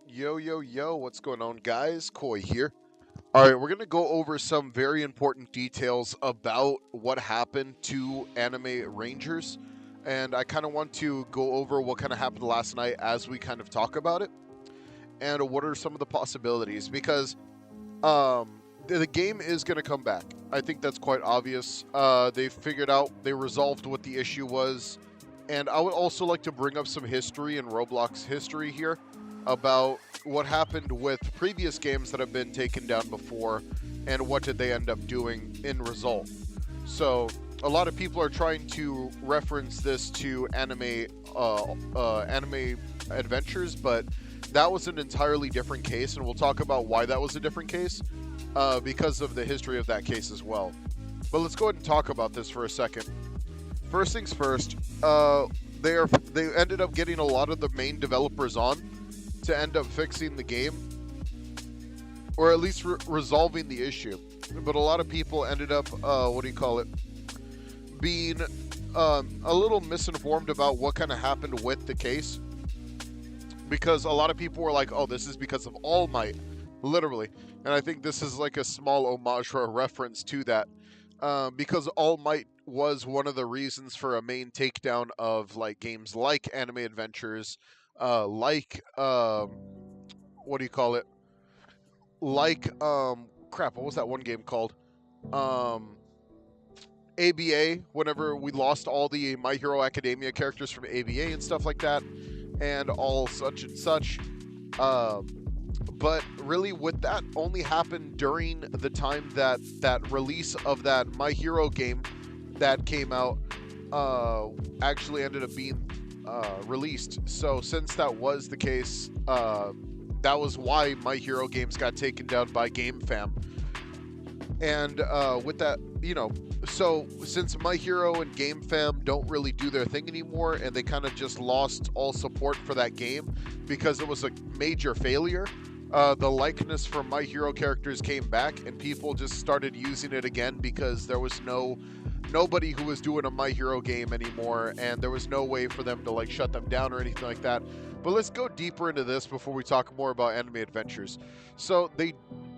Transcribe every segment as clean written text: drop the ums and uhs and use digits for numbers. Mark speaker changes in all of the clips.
Speaker 1: Yo, yo, yo, what's going on, guys? Koi here. All right, we're going to go over some very important details about what happened to Anime Rangers. And I kind of want to go over what kind of happened last night as we kind of talk about it and what are some of the possibilities because the game is going to come back. I think that's quite obvious. They figured out, they resolved what the issue was. And I would also like to bring up some history and Roblox history here about what happened with previous games that have been taken down before and what did they end up doing in result. So a lot of people are trying to reference this to anime adventures, but that was an entirely different case, and we'll talk about why that was a different case because of the history of that case as well. But let's go ahead and talk about this for a second. First things first, they ended up getting a lot of the main developers on to end up fixing the game, or at least resolving the issue. But a lot of people ended up, being a little misinformed about what kind of happened with the case. Because a lot of people were like, oh, this is because of All Might, literally. And I think this is like a small homage or a reference to that. Because All Might was one of the reasons for a main takedown of like games like Anime Adventures, crap, what was that one game called? Um, ABA, whenever we lost all the My Hero Academia characters from ABA and stuff like that, and all such and such. But really, with that only happened during the time that that release of that My Hero game that came out actually ended up being released. So since that was the case, that was why My Hero games got taken down by GameFam. And with that, so since My Hero and GameFam don't really do their thing anymore, and they kind of just lost all support for that game because it was a major failure, the likeness for My Hero characters came back, and people just started using it again because there was nobody who was doing a My Hero game anymore, and there was no way for them to like shut them down or anything like that. But let's go deeper into this before we talk more about Anime Adventures. So they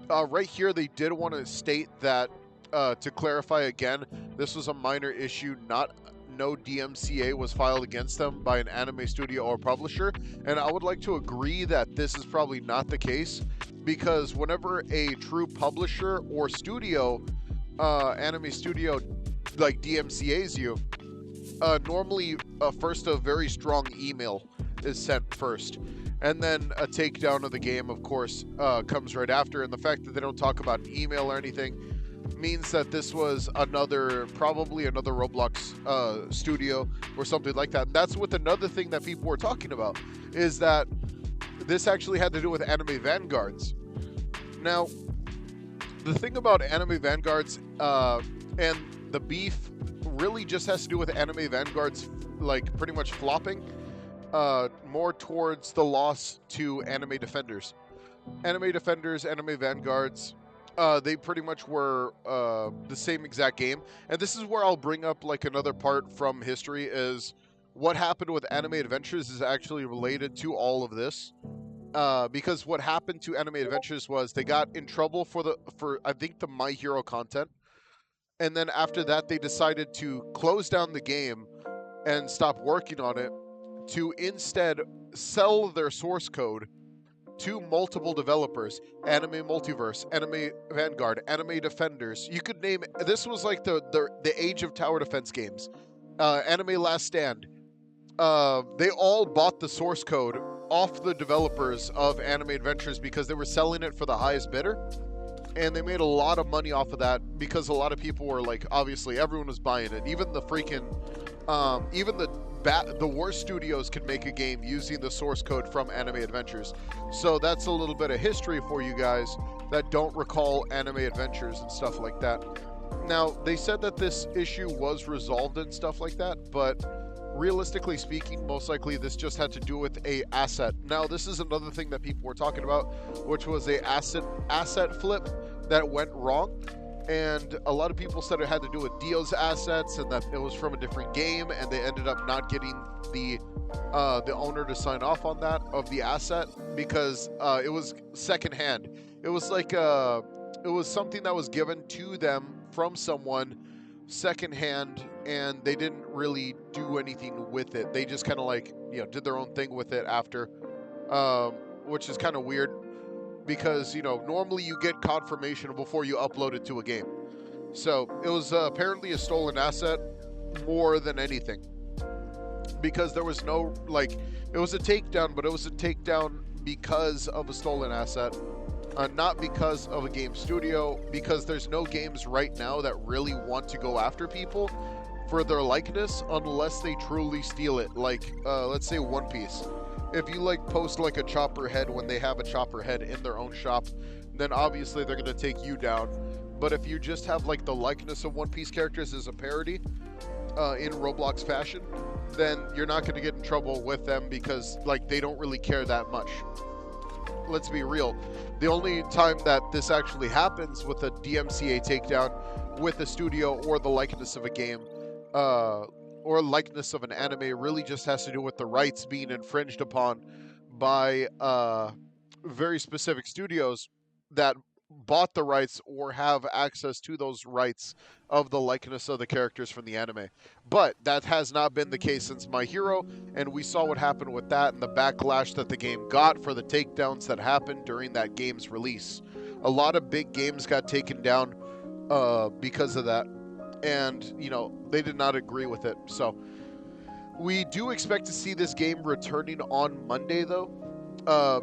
Speaker 1: right here they did want to state that to clarify again, this was a minor issue, no DMCA was filed against them by an anime studio or publisher, and I would like to agree that this is probably not the case, because whenever a true publisher or studio, anime studio, like DMCA's you, normally first a very strong email is sent first, and then a takedown of the game, of course, comes right after. And the fact that they don't talk about an email or anything means that this was probably another Roblox studio or something like that. And that's with another thing that people were talking about, is that this actually had to do with Anime Vanguards. Now, the thing about Anime Vanguards and the beef really just has to do with Anime Vanguards, like pretty much flopping more towards the loss to Anime Defenders. Anime Defenders, Anime Vanguards, they pretty much were the same exact game. And this is where I'll bring up like another part from history, is what happened with Anime Adventures is actually related to all of this. Because what happened to Anime Adventures was they got in trouble for I think the My Hero content. And then after that, they decided to close down the game and stop working on it, to instead sell their source code to multiple developers: Anime Multiverse, Anime Vanguard, Anime Defenders. You could name it. This was like the age of tower defense games. Anime Last Stand. They all bought the source code off the developers of Anime Adventures because they were selling it for the highest bidder. And they made a lot of money off of that because a lot of people were like, obviously everyone was buying it. Even the freaking, even the worst studios could make a game using the source code from Anime Adventures. So that's a little bit of history for you guys that don't recall Anime Adventures and stuff like that. Now, they said that this issue was resolved and stuff like that, but realistically speaking, most likely this just had to do with a asset. Now, this is another thing that people were talking about, which was a asset flip that went wrong. and a lot of people said it had to do with Dio's assets and that it was from a different game, and they ended up not getting the owner to sign off on that of the asset because it was secondhand. It was like it was something that was given to them from someone secondhand, and they didn't really do anything with it. They just kind of like did their own thing with it after, which is kind of weird because normally you get confirmation before you upload it to a game. So it was apparently a stolen asset more than anything, because there was no it was a takedown, but it was a takedown because of a stolen asset, not because of a game studio, because there's no games right now that really want to go after people for their likeness unless they truly steal it. Like let's say One Piece. If you post a chopper head when they have a chopper head in their own shop, then obviously they're going to take you down. But if you just have the likeness of One Piece characters as a parody in Roblox fashion, then you're not going to get in trouble with them because they don't really care that much. Let's be real. The only time that this actually happens with a DMCA takedown with a studio or the likeness of a game or likeness of an anime really just has to do with the rights being infringed upon by very specific studios that bought the rights or have access to those rights of the likeness of the characters from the anime. But that has not been the case since My Hero, and we saw what happened with that and the backlash that the game got for the takedowns that happened during that game's release. A lot of big games got taken down because of that, and they did not agree with it. So we do expect to see this game returning on Monday, though,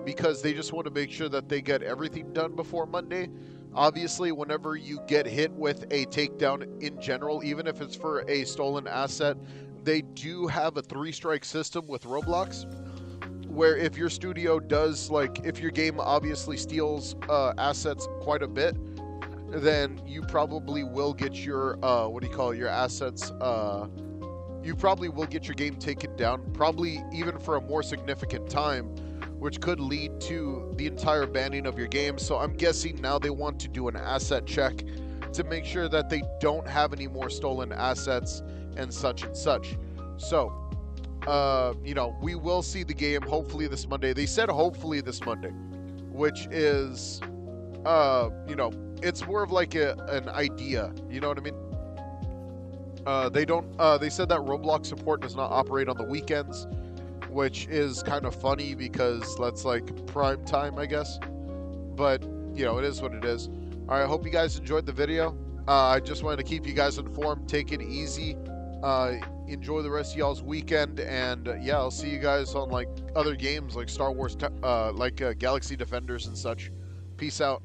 Speaker 1: because they just want to make sure that they get everything done before Monday. Obviously, whenever you get hit with a takedown in general, even if it's for a stolen asset, they do have a 3-strike system with Roblox, where if your studio does, if your game obviously steals assets quite a bit, then you probably will get your, your assets, you probably will get your game taken down, probably even for a more significant time, which could lead to the entire banning of your game. So I'm guessing now they want to do an asset check to make sure that they don't have any more stolen assets and such and such. So, we will see the game hopefully this Monday. They said hopefully this Monday, which is, it's more of an idea. You know what I mean? They said that Roblox support does not operate on the weekends, which is kind of funny because that's prime time, I guess. But, it is what it is. All right, I hope you guys enjoyed the video. I just wanted to keep you guys informed. Take it easy. Enjoy the rest of y'all's weekend. And, yeah, I'll see you guys on, other games like Star Wars, Galaxy Defenders and such. Peace out.